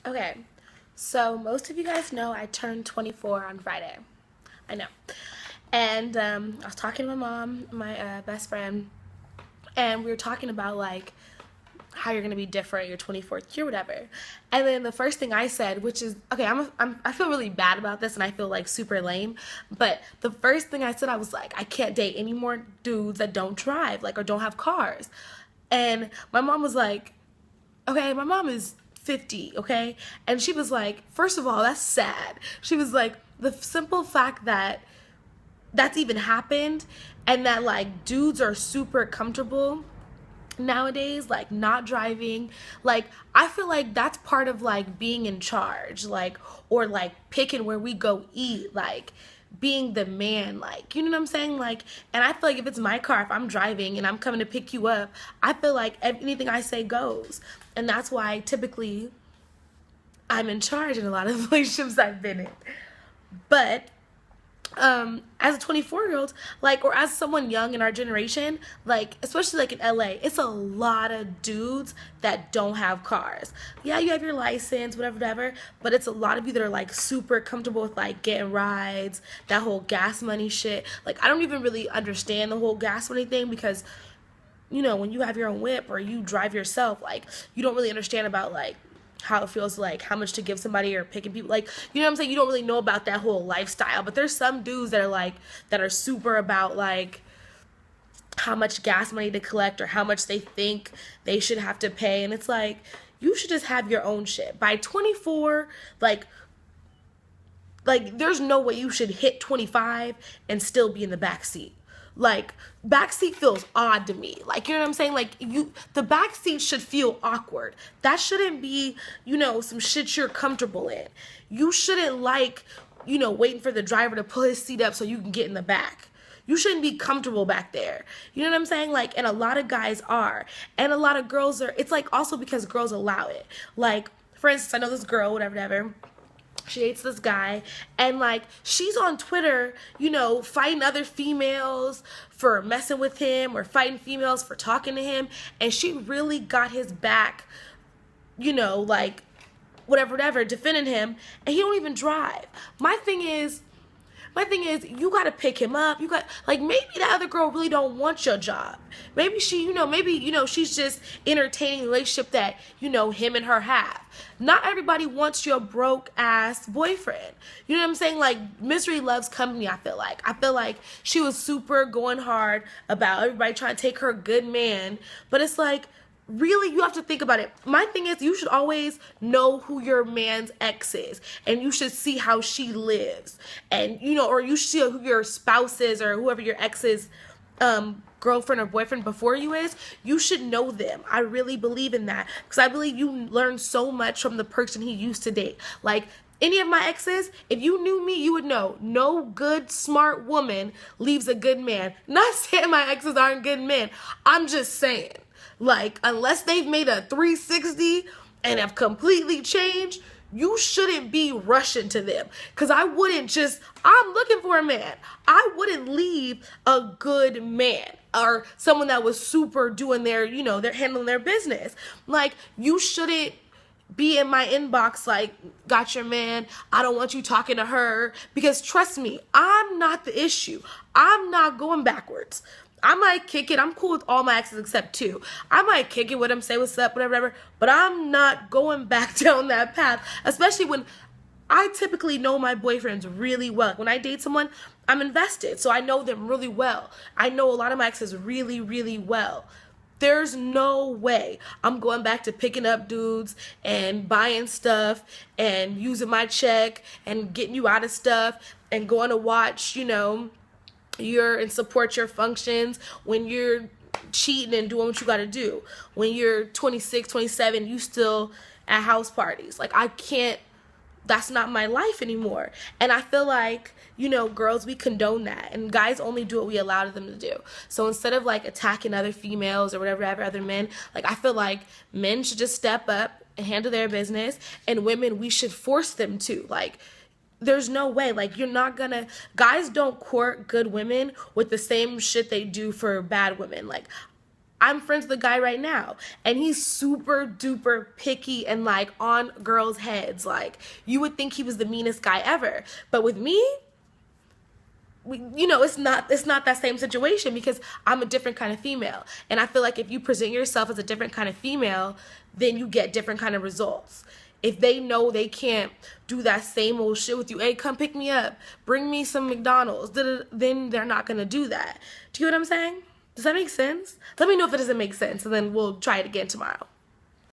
Okay, so most of you guys know I turned 24 on Friday. I know. And I was talking to my mom, my best friend, and we were talking about like how you're gonna be different your 24th year, whatever. And then the first thing I said, which is okay, I feel really bad about this, and I feel like super lame. But the first thing I said, I was like, I can't date any more dudes that don't drive, like, or don't have cars. And my mom was like, okay, my mom is 50, okay? And she was like, first of all, that's sad. She was like, the simple fact that that's even happened and that like dudes are super comfortable nowadays, like not driving, like I feel like that's part of like being in charge, like, or like picking where we go eat, like being the man, like, you know what I'm saying, like. And I feel like if it's my car, if I'm driving and I'm coming to pick you up, I feel like anything I say goes. And that's why typically I'm in charge in a lot of relationships I've been in. But as a 24-year-old, like, or as someone young in our generation, like, especially like in LA, it's a lot of dudes that don't have cars. Yeah, you have your license, whatever, but it's a lot of you that are like super comfortable with like getting rides, that whole gas money shit. Like, I don't even really understand the whole gas money thing because, when you have your own whip or you drive yourself, like, you don't really understand about like how it feels, like how much to give somebody or picking people, like, you know what I'm saying, you don't really know about that whole lifestyle. But there's some dudes that are like, that are super about like how much gas money to collect or how much they think they should have to pay. And it's like, you should just have your own shit by 24. Like there's no way you should hit 25 and still be in the back seat. Like, backseat feels odd to me. Like, you know what I'm saying? Like, the backseat should feel awkward. That shouldn't be, some shit you're comfortable in. You shouldn't like, waiting for the driver to pull his seat up so you can get in the back. You shouldn't be comfortable back there. You know what I'm saying? Like, and a lot of guys are. And a lot of girls are. It's like also because girls allow it. Like, for instance, I know this girl, whatever. She dates this guy, and like she's on Twitter, fighting other females for messing with him or fighting females for talking to him, and she really got his back, like whatever, defending him, and he don't even drive. My thing is, you gotta pick him up. You got, like, maybe that other girl really don't want your job. Maybe she, she's just entertaining the relationship that, him and her have. Not everybody wants your broke ass boyfriend. You know what I'm saying? Like, misery loves company, I feel like. I feel like she was super going hard about everybody trying to take her good man. But it's like, really, you have to think about it. My thing is, you should always know who your man's ex is, and you should see how she lives, and or you should see who your spouse is or whoever your ex's girlfriend or boyfriend before you is. You should know them. I really believe in that because I believe you learn so much from the person he used to date. Like, any of my exes, if you knew me, you would know no good, smart woman leaves a good man. Not saying my exes aren't good men. I'm just saying. Like, unless they've made a 360 and have completely changed, you shouldn't be rushing to them. Because I'm looking for a man. I wouldn't leave a good man or someone that was super doing they're handling their business. Like, you shouldn't be in my inbox like, got your man, I don't want you talking to her. Because trust me, I'm not the issue. I'm not going backwards. I might kick it. I'm cool with all my exes except two. I might kick it with them, say what's up, whatever. But I'm not going back down that path. Especially when I typically know my boyfriends really well. When I date someone, I'm invested. So I know them really well. I know a lot of my exes really, really well. There's no way I'm going back to picking up dudes and buying stuff and using my check and getting you out of stuff and going to watch, and support your functions when you're cheating and doing what you got to do. When you're 26, 27, you still at house parties. Like, I can't, that's not my life anymore. And I feel like, girls, we condone that. And guys only do what we allow them to do. So instead of like attacking other females or whatever, other men, like, I feel like men should just step up and handle their business. And women, we should force them to. Like, there's no way, like, guys don't court good women with the same shit they do for bad women. Like, I'm friends with a guy right now, and he's super duper picky and like on girls' heads. Like, you would think he was the meanest guy ever. But with me, it's not that same situation, because I'm a different kind of female. And I feel like if you present yourself as a different kind of female, then you get different kind of results. If they know they can't do that same old shit with you, hey, come pick me up, bring me some McDonald's, then they're not going to do that. Do you get what I'm saying? Does that make sense? Let me know if it doesn't make sense, and then we'll try it again tomorrow.